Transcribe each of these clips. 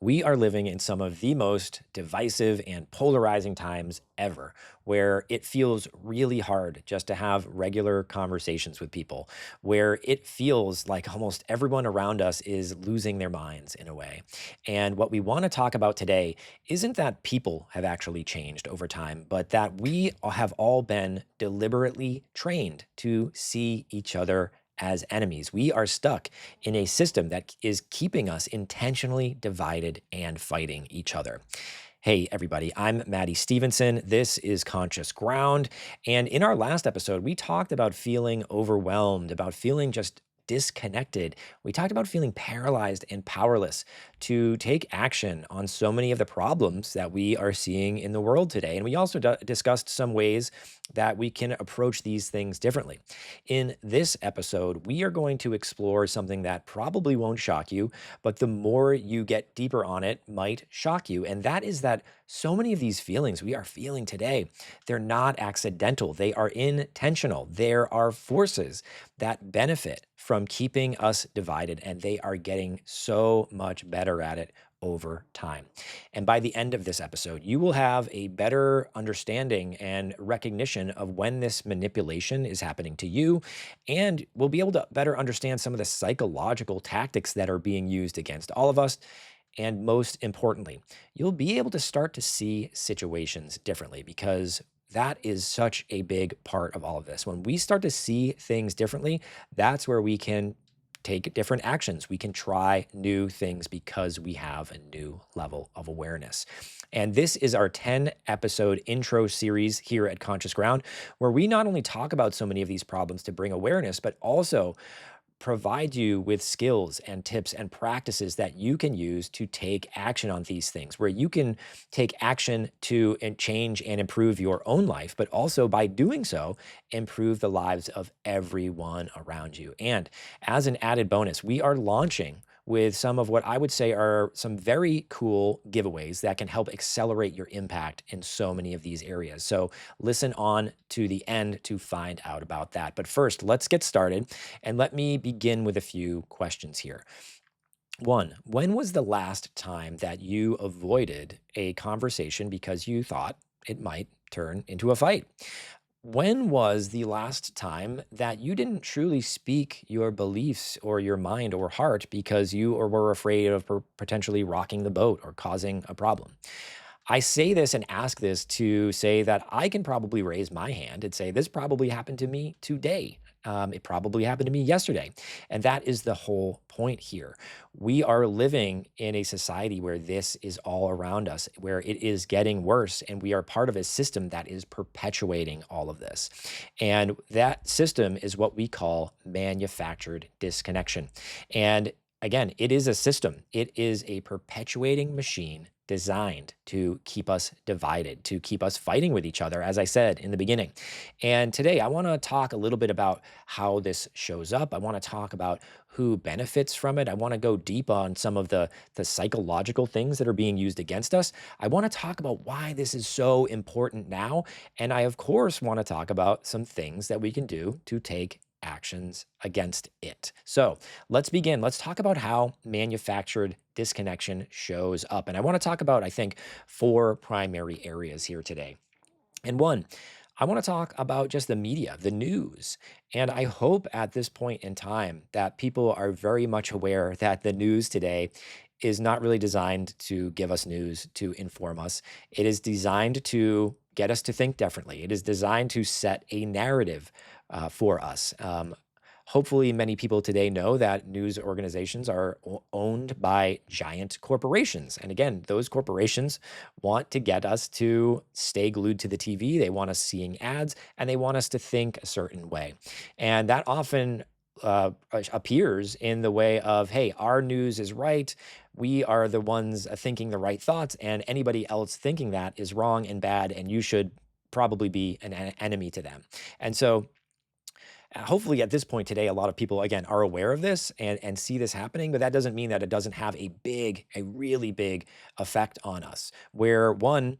We are living in some of the most divisive and polarizing times ever, where it feels really hard just to have regular conversations with people, where it feels like almost everyone around us is losing their minds in a way. And what we want to talk about today isn't that people have actually changed over time, but that we have all been deliberately trained to see each other as enemies. We are stuck in a system that is keeping us intentionally divided and fighting each other. Hey, everybody, I'm Maddie Stevenson. This is Conscious Ground. And in our last episode, we talked about feeling overwhelmed, about feeling just disconnected. We talked about feeling paralyzed and powerless to take action on so many of the problems that we are seeing in the world today. And we also discussed some ways that we can approach these things differently. In this episode, we are going to explore something that probably won't shock you, but the more you get deeper on it might shock you. And that is that so many of these feelings we are feeling today, they're not accidental. They are intentional. There are forces that benefit from keeping us divided, and they are getting so much better at it over time. And by the end of this episode, you will have a better understanding and recognition of when this manipulation is happening to you, and we'll be able to better understand some of the psychological tactics that are being used against all of us. And most importantly, you'll be able to start to see situations differently because that is such a big part of all of this. When we start to see things differently, that's where we can take different actions. We can try new things because we have a new level of awareness. And this is our 10 episode intro series here at Conscious Ground, where we not only talk about so many of these problems to bring awareness, but also provide you with skills and tips and practices that you can use to take action on these things, where you can take action to change and improve your own life, but also by doing so, improve the lives of everyone around you. And as an added bonus, we are launching with some of what I would say are some very cool giveaways that can help accelerate your impact in so many of these areas. So listen on to the end to find out about that. But first, let's get started. And let me begin with a few questions here. One, when was the last time that you avoided a conversation because you thought it might turn into a fight? When was the last time that you didn't truly speak your beliefs or your mind or heart because you or were afraid of potentially rocking the boat or causing a problem? I say this and ask this to say that I can probably raise my hand and say, this probably happened to me today. It probably happened to me yesterday. And that is the whole point here. We are living in a society where this is all around us, where it is getting worse, and we are part of a system that is perpetuating all of this. And that system is what we call manufactured disconnection. And again, it is a system, it is a perpetuating machine designed to keep us divided, to keep us fighting with each other, as I said in the beginning. And today I want to talk a little bit about how this shows up. I want to talk about who benefits from it. I want to go deep on some of the psychological things that are being used against us. I want to talk about why this is so important now. And I, of course, want to talk about some things that we can do to take actions against it. So let's begin. Let's talk about how manufactured disconnection shows up. And I want to talk about, I think, four primary areas here today. And one, I want to talk about just the media, the news. And I hope at this point in time that people are very much aware that the news today is not really designed to give us news, to inform us. It is designed to get us to think differently. It is designed to set a narrative for us. Hopefully, many people today know that news organizations are owned by giant corporations. And again, those corporations want to get us to stay glued to the TV. They want us seeing ads and they want us to think a certain way. And that often appears in the way of, hey, our news is right. We are the ones thinking the right thoughts, and anybody else thinking that is wrong and bad, and you should probably be an enemy to them. And so, hopefully at this point today, a lot of people, again, are aware of this and see this happening, but that doesn't mean that it doesn't have a really big effect on us. Where one,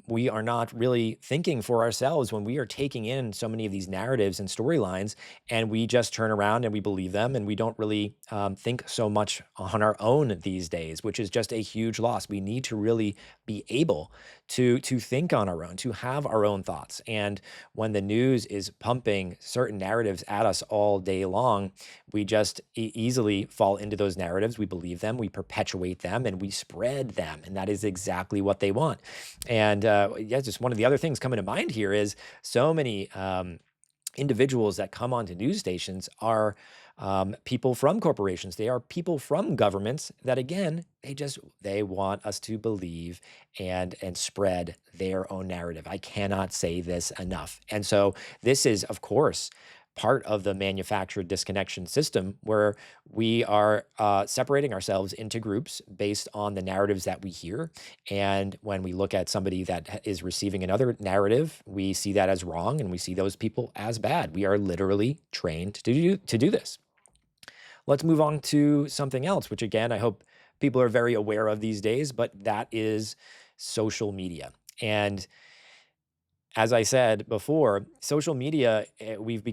we are not really thinking for ourselves when we are taking in so many of these narratives and storylines, and we just turn around and we believe them, and we don't really think so much on our own these days, which is just a huge loss. We need to really be able to think on our own, to have our own thoughts. And when the news is pumping certain narratives at us all day long, we just easily fall into those narratives. We believe them, we perpetuate them, and we spread them. And that is exactly what they want. And yeah, just one of the other things coming to mind here is so many individuals that come onto news stations are people from corporations. They are people from governments that, again, they want us to believe and spread their own narrative. I cannot say this enough. And so this is, of course, part of the manufactured disconnection system where we are separating ourselves into groups based on the narratives that we hear. And when we look at somebody that is receiving another narrative, we see that as wrong and we see those people as bad. We are literally trained to do this. Let's move on to something else, which again, I hope people are very aware of these days, but that is social media. And as I said before, social media, we've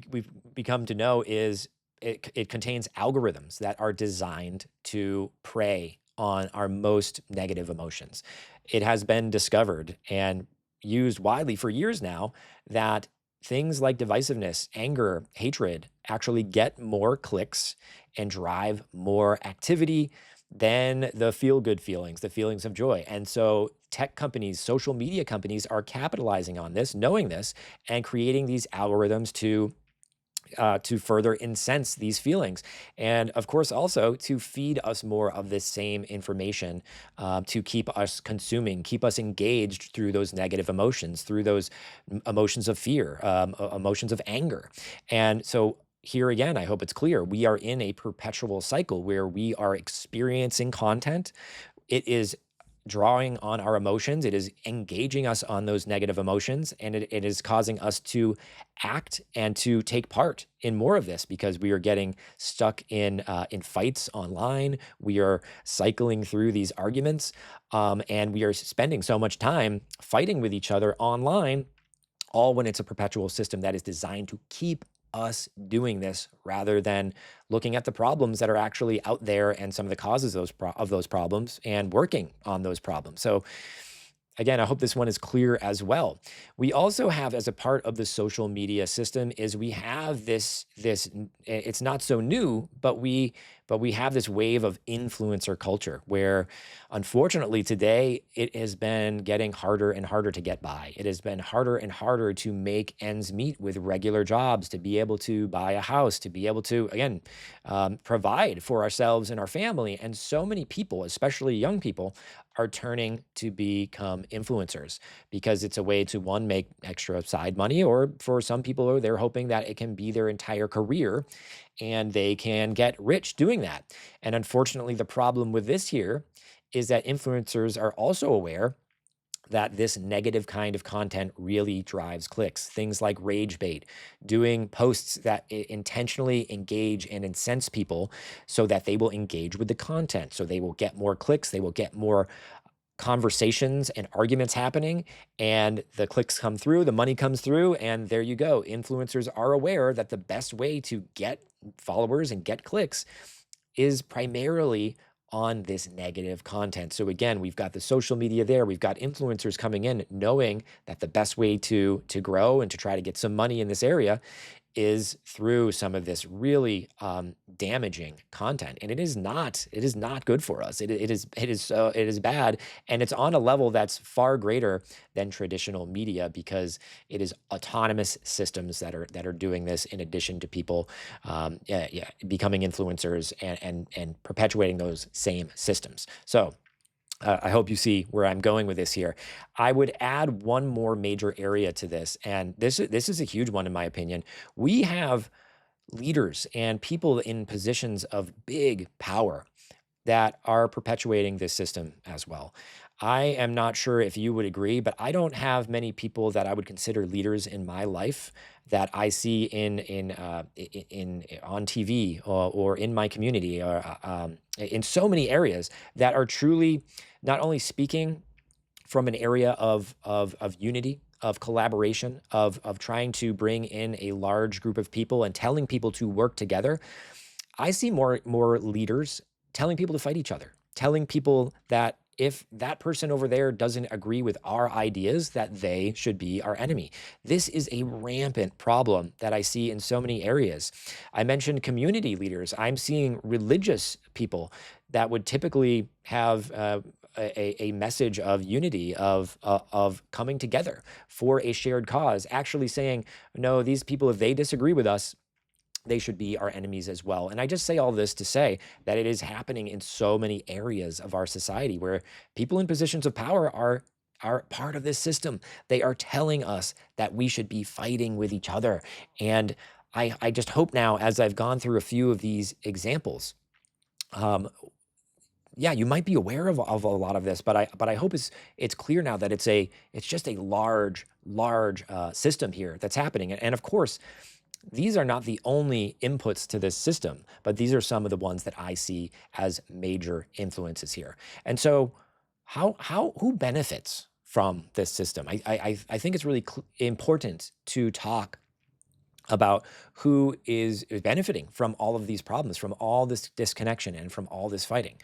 become to know is it contains algorithms that are designed to prey on our most negative emotions. It has been discovered and used widely for years now that things like divisiveness, anger, hatred actually get more clicks and drive more activity than the feel good feelings, the feelings of joy. And so tech companies, social media companies are capitalizing on this, knowing this, and creating these algorithms to further incense these feelings, and of course also to feed us more of this same information, to keep us consuming, keep us engaged through those negative emotions, through those emotions of fear, emotions of anger. And so here again, I hope it's clear, we are in a perpetual cycle where we are experiencing content. It is drawing on our emotions. It is engaging us on those negative emotions, and it is causing us to act and to take part in more of this because we are getting stuck in fights online. We are cycling through these arguments, and we are spending so much time fighting with each other online, all when it's a perpetual system that is designed to keep us doing this rather than looking at the problems that are actually out there and some of the causes of those problems and working on those problems. So again, I hope this one is clear as well. We also have, as a part of the social media system, is we have this. It's not so new, but we have this wave of influencer culture where, unfortunately, today it has been getting harder and harder to get by. It has been harder and harder to make ends meet with regular jobs, to be able to buy a house, to be able to, again, provide for ourselves and our family. And so many people, especially young people, are turning to become influencers because it's a way to, one, make extra side money, or for some people, they're hoping that it can be their entire career and they can get rich doing that. And unfortunately, the problem with this here is that influencers are also aware that this negative kind of content really drives clicks. Things like rage bait, doing posts that intentionally engage and incense people so that they will engage with the content. So they will get more clicks, they will get more conversations and arguments happening, and the clicks come through, the money comes through, and there you go. Influencers are aware that the best way to get followers and get clicks is primarily on this negative content. So again, we've got the social media there, we've got influencers coming in knowing that the best way to grow and to try to get some money in this area is through some of this really damaging content, and it is not good for us. It is bad, and it's on a level that's far greater than traditional media because it is autonomous systems that are doing this in addition to people becoming influencers and perpetuating those same systems. So I hope you see where I'm going with this here. I would add one more major area to this, and this is a huge one in my opinion. We have leaders and people in positions of big power that are perpetuating this system as well. I am not sure if you would agree, but I don't have many people that I would consider leaders in my life that I see in on TV or in my community or in so many areas that are truly not only speaking from an area of unity, of collaboration, of trying to bring in a large group of people and telling people to work together, I see more leaders telling people to fight each other, telling people that if that person over there doesn't agree with our ideas, that they should be our enemy. This is a rampant problem that I see in so many areas. I mentioned community leaders. I'm seeing religious people that would typically have a message of unity, of coming together for a shared cause, actually saying, no, these people, if they disagree with us, they should be our enemies as well. And I just say all this to say that it is happening in so many areas of our society where people in positions of power are part of this system. They are telling us that we should be fighting with each other. And I just hope now, as I've gone through a few of these examples, um, yeah, you might be aware of a lot of this, but I hope it's clear now that it's just a large system here that's happening. And of course, these are not the only inputs to this system, but these are some of the ones that I see as major influences here. And so, who benefits from this system? I think it's really important to talk about who is benefiting from all of these problems, from all this disconnection, and from all this fighting.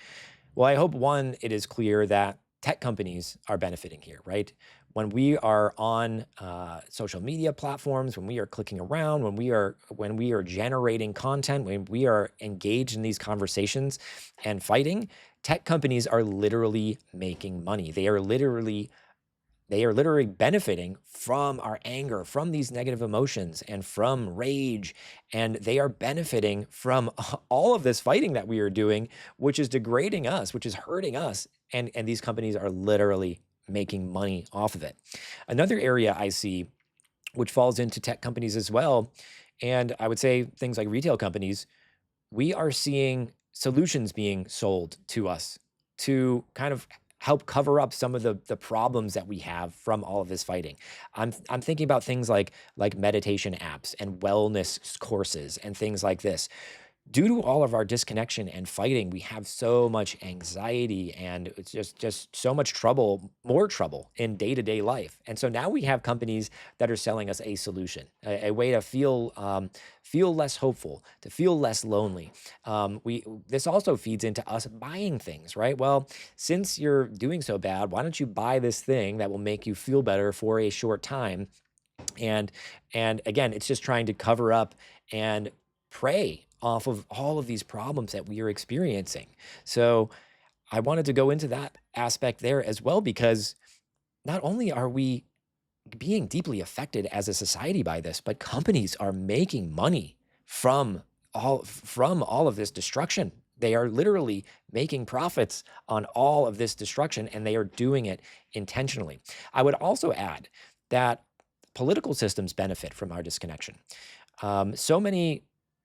Well, I hope one, it is clear that tech companies are benefiting here, right? When we are on social media platforms, when we are clicking around, when we are generating content, when we are engaged in these conversations and fighting, tech companies are literally making money. They are literally benefiting from our anger, from these negative emotions, and from rage. And they are benefiting from all of this fighting that we are doing, which is degrading us, which is hurting us. And these companies are literally making money off of it. Another area I see, which falls into tech companies as well, and I would say things like retail companies, we are seeing solutions being sold to us to kind of help cover up some of the problems that we have from all of this fighting. I'm thinking about things like meditation apps and wellness courses and things like this. Due to all of our disconnection and fighting, we have so much anxiety, and it's just so much trouble, more trouble in day-to-day life. And so now we have companies that are selling us a solution, a way to feel less hopeful, to feel less lonely. We This also feeds into us buying things, right? Well, since you're doing so bad, why don't you buy this thing that will make you feel better for a short time? And and again, it's just trying to cover up and prey off of all of these problems that we are experiencing. So I wanted to go into that aspect there as well, because not only are we being deeply affected as a society by this, but companies are making money from all of this destruction. They are literally making profits on all of this destruction, and they are doing it intentionally. I would also add that political systems benefit from our disconnection. So many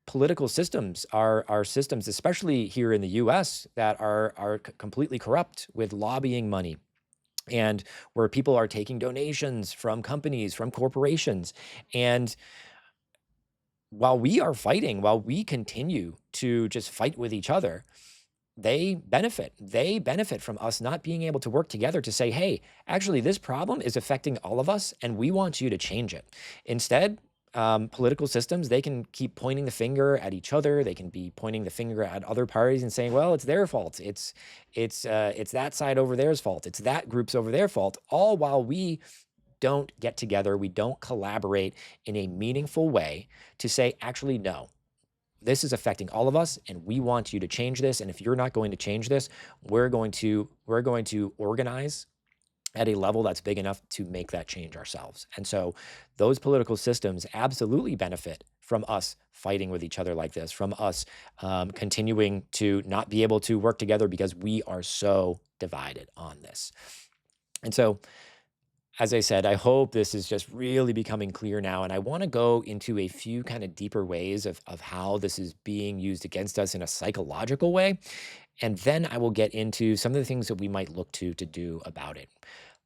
political systems are systems, especially here in the U.S., that are completely corrupt with lobbying money, and where people are taking donations from companies, from corporations. And while we continue to just fight with each other, they benefit. They benefit from us not being able to work together to say, hey, actually, this problem is affecting all of us, and we want you to change it. Instead, political systems, they can keep pointing the finger at each other. They can be pointing the finger at other parties and saying, well, it's their fault. It's that side over their's fault. It's that group's over their fault. All while we don't get together, we don't collaborate in a meaningful way to say, actually, no, this is affecting all of us, and we want you to change this. And if you're not going to change this, we're going to organize at a level that's big enough to make that change ourselves. And so those political systems absolutely benefit from us fighting with each other like this, from us continuing to not be able to work together because we are so divided on this. And so, as I said, I hope this is just really becoming clear now. And I want to go into a few kind of deeper ways of how this is being used against us in a psychological way. And then I will get into some of the things that we might look to do about it.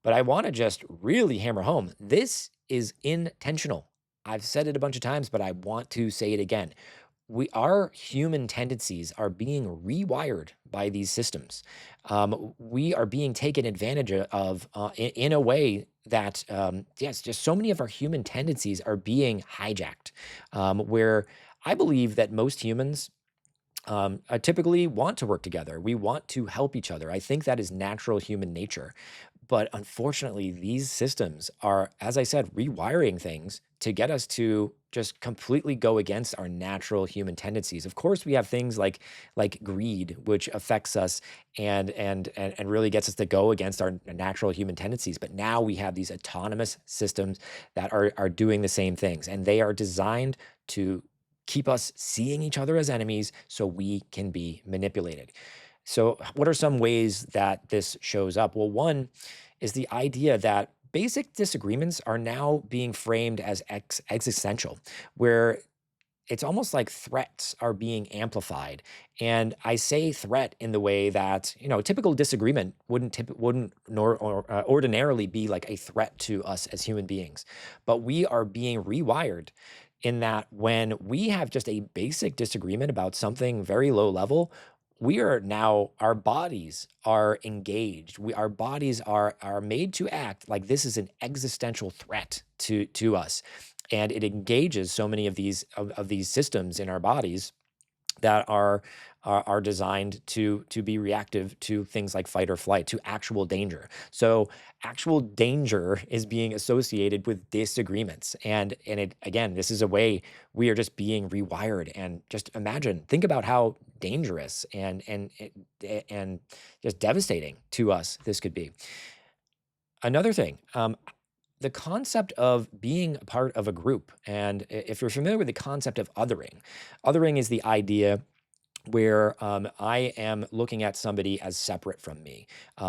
But I want to just really hammer home, this is intentional. I've said it a bunch of times, but I want to say it again. our human tendencies are being rewired by these systems. We are being taken advantage of in a way that, yes, just so many of our human tendencies are being hijacked. Where I believe that most humans typically want to work together. We want to help each other. I think that is natural human nature. But unfortunately, these systems are, as I said, rewiring things to get us to just completely go against our natural human tendencies. Of course, we have things like greed, which affects us and really gets us to go against our natural human tendencies. But now we have these autonomous systems that are doing the same things, and they are designed to keep us seeing each other as enemies so we can be manipulated. So, what are some ways that this shows up? Well, one is the idea that basic disagreements are now being framed as existential, where it's almost like threats are being amplified. And I say threat in the way that, typical disagreement wouldn't ordinarily be like a threat to us as human beings. But we are being rewired in that when we have just a basic disagreement about something very low level, we are now, our bodies are engaged. Our bodies are made to act like this is an existential threat to us, and it engages so many of these systems in our bodies that are designed to be reactive to things like fight or flight, to actual danger. So actual danger is being associated with disagreements, and it, again, this is a way we are just being rewired. And just imagine, think about how dangerous and just devastating to us this could be. Another thing, the concept of being a part of a group, and if you're familiar with the concept of othering, othering is the idea where I am looking at somebody as separate from me.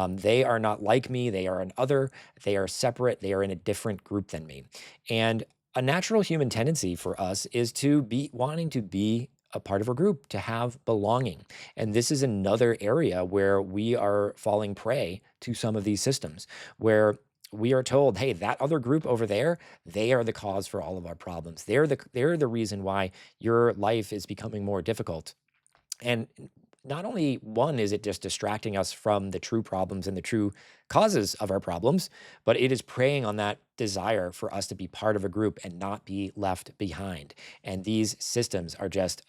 They are not like me. They are an other. They are separate. They are in a different group than me. And a natural human tendency for us is to be wanting to be a part of a group, to have belonging. And this is another area where we are falling prey to some of these systems, where we are told, hey, that other group over there, they are the cause for all of our problems. They're the reason why your life is becoming more difficult. And not only one is it just distracting us from the true problems and the true causes of our problems, but it is preying on that desire for us to be part of a group and not be left behind. And these systems are just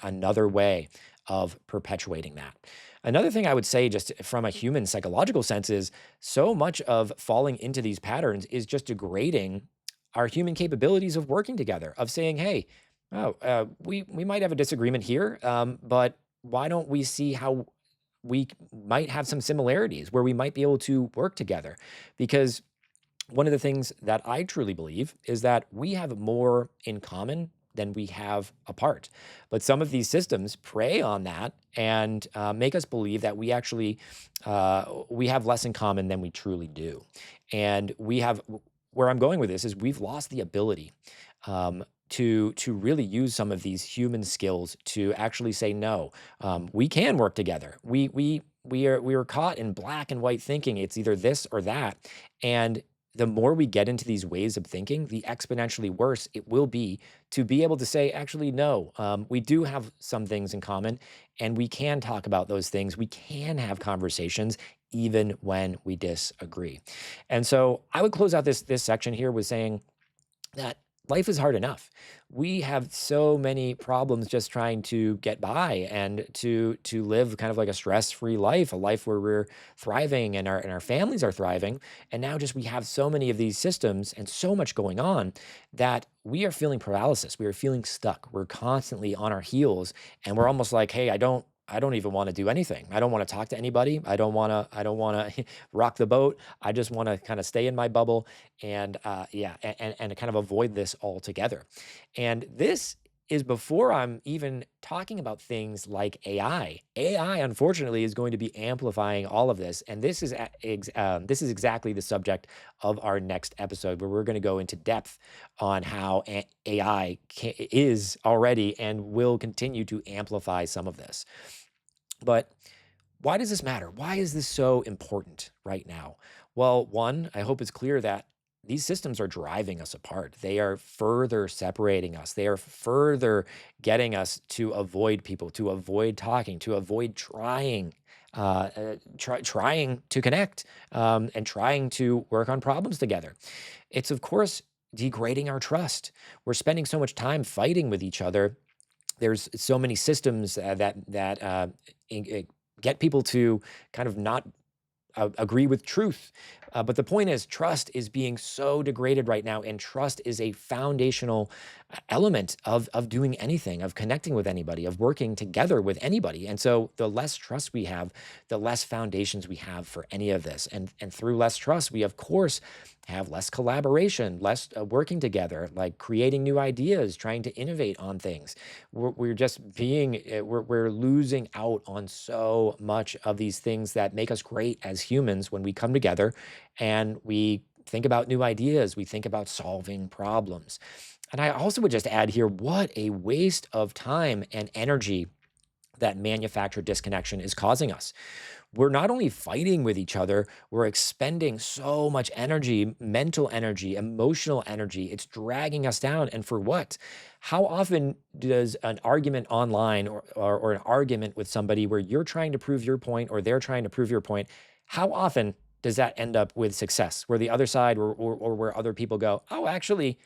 another way of perpetuating that. Another thing I would say, just from a human psychological sense, is so much of falling into these patterns is just degrading our human capabilities of working together, of saying, hey, oh, we might have a disagreement here, but why don't we see how might have some similarities where we might be able to work together? Because one of the things that I truly believe is that we have more in common than we have apart. But some of these systems prey on that and make us believe that we have less in common than we truly do. And where I'm going with this is we've lost the ability to really use some of these human skills to actually say no. We can work together. We are caught in black and white thinking. It's either this or that, and the more we get into these ways of thinking, the exponentially worse it will be to be able to say, actually, no, we do have some things in common, and we can talk about those things. We can have conversations even when we disagree. And so I would close out this section here with saying that life is hard enough. We have so many problems just trying to get by and to live kind of like a stress-free life, a life where we're thriving and our families are thriving. And now just we have so many of these systems and so much going on that we are feeling paralysis. We are feeling stuck. We're constantly on our heels, and we're almost like, hey, I don't even want to do anything. I don't want to talk to anybody. I don't want to rock the boat. I just want to kind of stay in my bubble and yeah, and kind of avoid this altogether. And this is before I'm even talking about things like AI. AI, unfortunately, is going to be amplifying all of this, and this is exactly the subject of our next episode, where we're going to go into depth on how AI is already and will continue to amplify some of this. But why does this matter? Why is this so important right now? Well, one, I hope it's clear that these systems are driving us apart. They are further separating us. They are further getting us to avoid people, to avoid talking, to avoid trying to connect, and trying to work on problems together. It's, of course, degrading our trust. We're spending so much time fighting with each other. There's so many systems get people to kind of not agree with truth. But the point is, trust is being so degraded right now, and trust is a foundational element of doing anything, of connecting with anybody, of working together with anybody. And so, the less trust we have, the less foundations we have for any of this. And through less trust, we of course have less collaboration, less working together, like creating new ideas, trying to innovate on things. We're just being we're losing out on so much of these things that make us great as humans when we come together and we think about new ideas, we think about solving problems. And I also would just add here, what a waste of time and energy that manufactured disconnection is causing us. We're not only fighting with each other, we're expending so much energy, mental energy, emotional energy. It's dragging us down. And for what? How often does an argument online, or an argument with somebody where you're trying to prove your point or they're trying to prove your point, how often does that end up with success? Where the other side, or where other people go, oh, actually,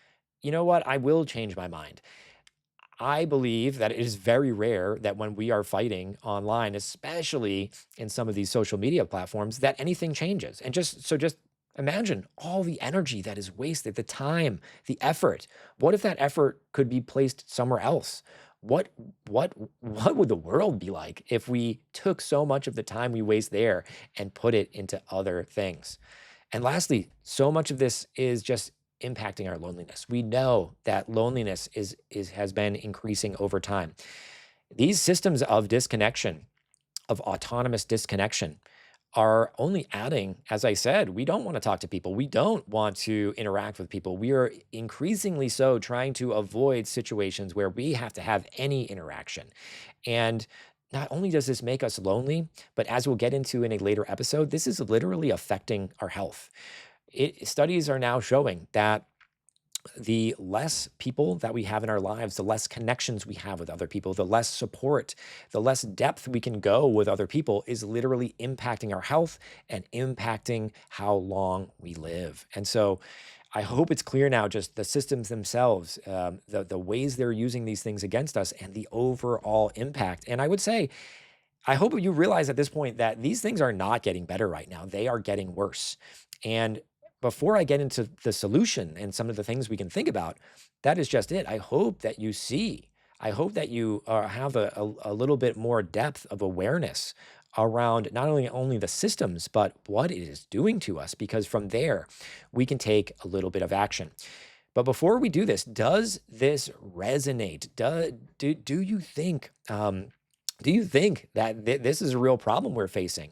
you know what? I will change my mind. I believe that it is very rare that when we are fighting online, especially in some of these social media platforms, that anything changes. And just imagine all the energy that is wasted, the time, the effort. What if that effort could be placed somewhere else? What what would the world be like if we took so much of the time we waste there and put it into other things? And lastly, so much of this is just impacting our loneliness. We know that loneliness is has been increasing over time. These systems of disconnection, of autonomous disconnection, are only adding, as I said, we don't want to talk to people. We don't want to interact with people. We are increasingly so trying to avoid situations where we have to have any interaction. And not only does this make us lonely, but as we'll get into in a later episode, this is literally affecting our health. Studies are now showing that the less people that we have in our lives, the less connections we have with other people, the less support, the less depth we can go with other people is literally impacting our health and impacting how long we live. And so I hope it's clear now, just the systems themselves, the ways they're using these things against us, and the overall impact. And I would say, I hope you realize at this point that these things are not getting better right now. They are getting worse. And before I get into the solution and some of the things we can think about, that is just it. I hope that you see, I hope that you have a little bit more depth of awareness around not only the systems, but what it is doing to us, because from there we can take a little bit of action. But before we do this, does this resonate? Do you think that this is a real problem we're facing?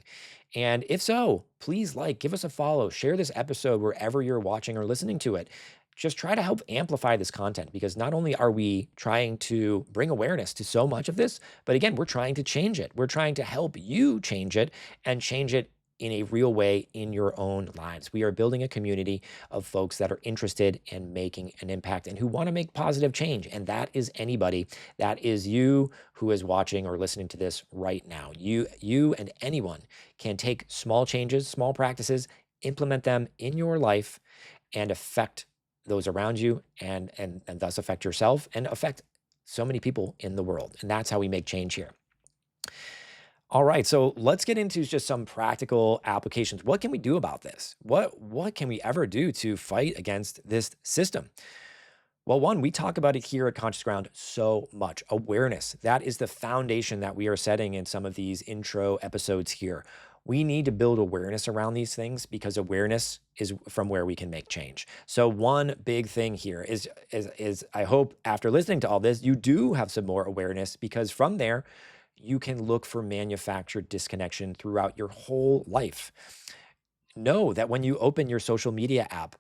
And if so, please give us a follow, share this episode wherever you're watching or listening to it. Just try to help amplify this content, because not only are we trying to bring awareness to so much of this, but again, we're trying to change it. We're trying to help you change it, and change it in a real way in your own lives. We are building a community of folks that are interested in making an impact and who want to make positive change. And that is anybody. That is you who is watching or listening to this right now. You and anyone can take small changes, small practices, implement them in your life, and affect those around you, and thus affect yourself and affect so many people in the world. And that's how we make change here. All right, so let's get into just some practical applications. What can we do about this? What can we ever do to fight against this system? Well, one, we talk about it here at Conscious Ground so much. Awareness, that is the foundation that we are setting in some of these intro episodes here. We need to build awareness around these things, because awareness is from where we can make change. So one big thing here is I hope after listening to all this, you do have some more awareness, because from there, you can look for manufactured disconnection throughout your whole life. Know that when you open your social media app,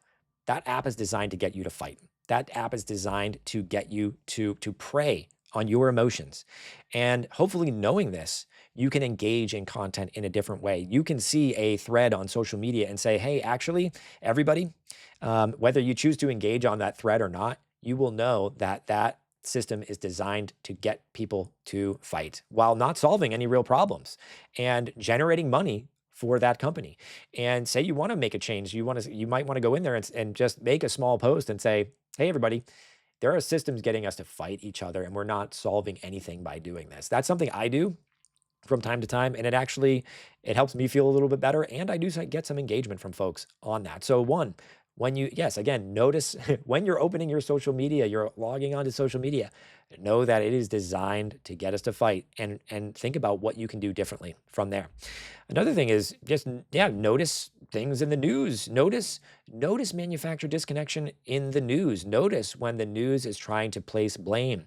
that app is designed to get you to fight. That app is designed to get you to prey on your emotions. And hopefully, knowing this, You can engage in content in a different way. You can see a thread on social media and say, hey, actually, everybody, whether you choose to engage on that thread or not, you will know that that system is designed to get people to fight while not solving any real problems and generating money for that company. And say you want to make a change, you might want to go in there and just make a small post and say, hey, everybody, there are systems getting us to fight each other, and we're not solving anything by doing this. That's something I do from time to time, and it helps me feel a little bit better, and I do get some engagement from folks on that. So one, when you yes, again, notice when you're opening your social media, you're logging onto social media, know that it is designed to get us to fight, and think about what you can do differently from there. Another thing is just, yeah, notice things in the news. Notice manufacturer disconnection in the news. Notice when the news is trying to place blame.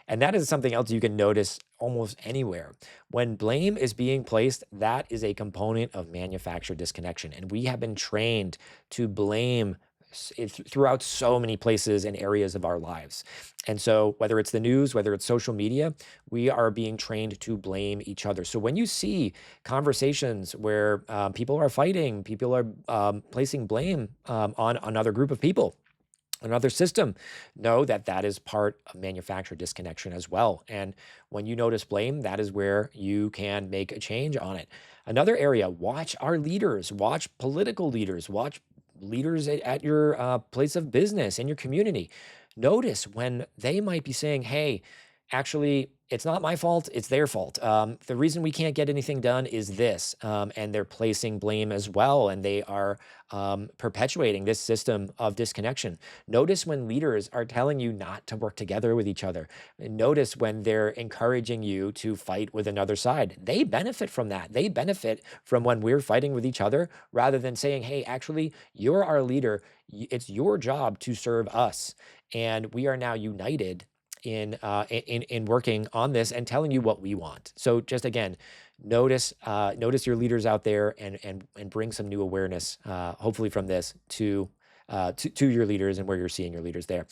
And that is something else you can notice almost anywhere. When blame is being placed, that is a component of manufacturer disconnection. And we have been trained to blame throughout so many places and areas of our lives. And so whether it's the news, whether it's social media, we are being trained to blame each other. So when you see conversations where people are fighting, people are placing blame on another group of people, another system, know that that is part of manufacturer disconnection as well. And when you notice blame, that is where you can make a change on it. Another area, watch our leaders, watch political leaders, watch leaders at your place of business, in your community. Notice when they might be saying, hey, actually, it's not my fault, it's their fault. The reason we can't get anything done is this. And they're placing blame as well. And they are perpetuating this system of disconnection. Notice when leaders are telling you not to work together with each other. Notice when they're encouraging you to fight with another side. They benefit from that. They benefit from when we're fighting with each other rather than saying, hey, actually, you're our leader. It's your job to serve us. And we are now united in working on this and telling you what we want. So just again, notice your leaders out there and bring some new awareness, hopefully from this to your leaders and where you're seeing your leaders there.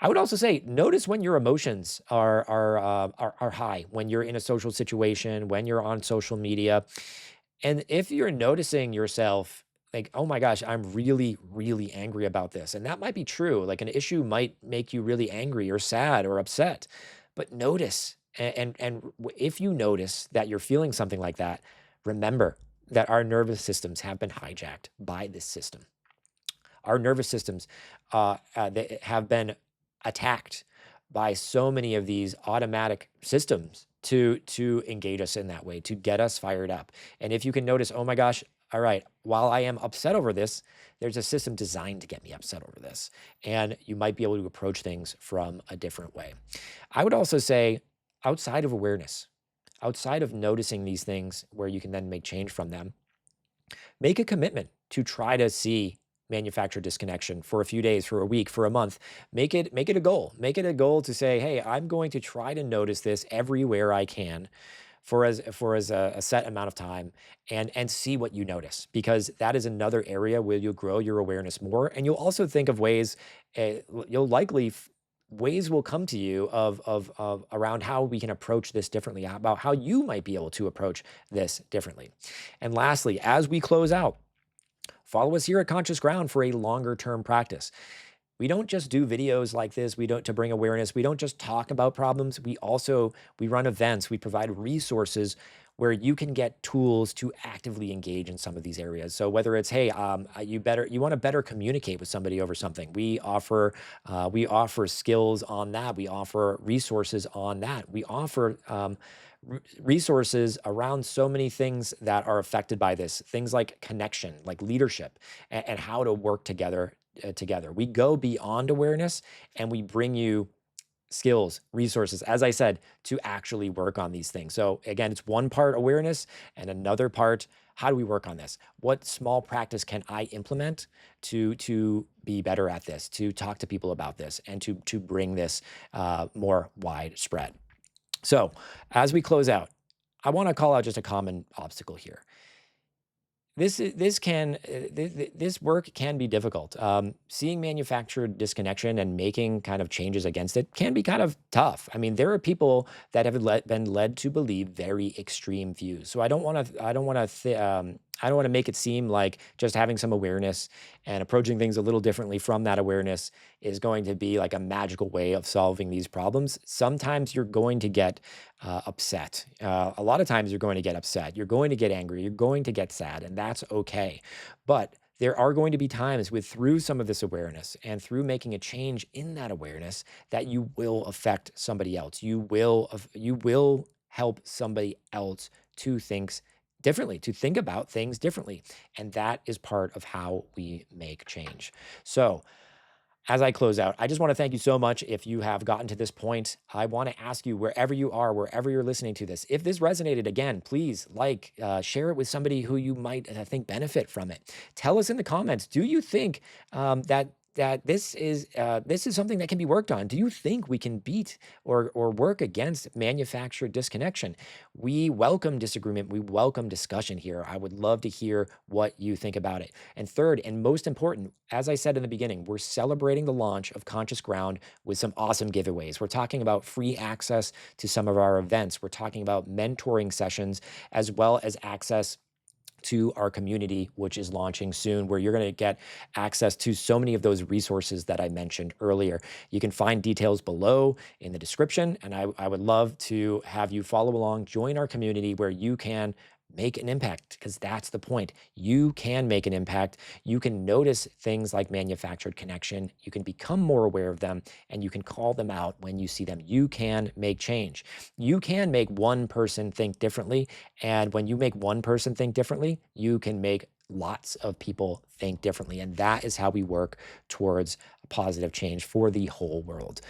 I would also say notice when your emotions are high, when you're in a social situation, when you're on social media, and if you're noticing yourself like, oh my gosh, I'm really, really angry about this. And that might be true. Like an issue might make you really angry or sad or upset. But notice, if you notice that you're feeling something like that, remember that our nervous systems have been hijacked by this system. Our nervous systems they have been attacked by so many of these automatic systems to engage us in that way, to get us fired up. And if you can notice, oh my gosh, all right, while I am upset over this, there's a system designed to get me upset over this. And you might be able to approach things from a different way. I would also say, outside of awareness, outside of noticing these things where you can then make change from them, make a commitment to try to see manufacturer disconnection for a few days, for a week, for a month. Make it a goal. Make it a goal to say, hey, I'm going to try to notice this everywhere I can for as a set amount of time, and see what you notice, because that is another area where you'll grow your awareness more, and you'll also think of ways. You'll likely ways will come to you of around how we can approach this differently, about how you might be able to approach this differently. And lastly, as we close out, follow us here at Conscious Ground for a longer term practice. We don't just do videos like this. We don't to bring awareness. We don't just talk about problems. We run events. We provide resources where you can get tools to actively engage in some of these areas. So whether it's, hey, you want to better communicate with somebody over something, we offer skills on that. We offer resources on that. We offer resources around so many things that are affected by this. Things like connection, like leadership, and how to work together. We go beyond awareness and we bring you skills, resources, as I said, to actually work on these things. So again, it's one part awareness and another part, how do we work on this? What small practice can I implement to be better at this, to talk to people about this, and to bring this more widespread? So as we close out, I want to call out just a common obstacle here. This work can be difficult. Seeing manufactured disconnection and making kind of changes against it can be kind of tough. I mean, there are people that have been led to believe very extreme views. So I don't want to make it seem like just having some awareness and approaching things a little differently from that awareness is going to be like a magical way of solving these problems. Sometimes you're going to get upset. A lot of times you're going to get upset. You're going to get angry. You're going to get sad, and that's okay. But there are going to be times with through some of this awareness and through making a change in that awareness that you will affect somebody else. You will help somebody else to think about things differently. And that is part of how we make change. So, as I close out, I just want to thank you so much. If you have gotten to this point, I want to ask you, wherever you are, wherever you're listening to this, if this resonated, again, please share it with somebody who you might think benefit from it. Tell us in the comments, do you think that this is something that can be worked on? Do you think we can beat or work against manufactured disconnection? We welcome disagreement. We welcome discussion here. I would love to hear what you think about it. And third, and most important, as I said in the beginning, we're celebrating the launch of Conscious Ground with some awesome giveaways. We're talking about free access to some of our events. We're talking about mentoring sessions, as well as access to our community, which is launching soon, where you're going to get access to so many of those resources that I mentioned earlier. You can find details below in the description, and I would love to have you follow along, join our community where you can make an impact, because that's the point. You can make an impact. You can notice things like manufactured connection. You can become more aware of them, and you can call them out when you see them. You can make change. You can make one person think differently. And when you make one person think differently, you can make lots of people think differently. And that is how we work towards a positive change for the whole world.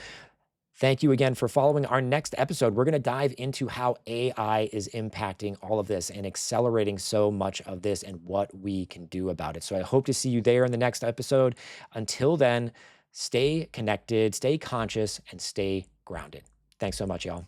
Thank you again for following. Our next episode, we're going to dive into how AI is impacting all of this and accelerating so much of this and what we can do about it. So I hope to see you there in the next episode. Until then, stay connected, stay conscious, and stay grounded. Thanks so much, y'all.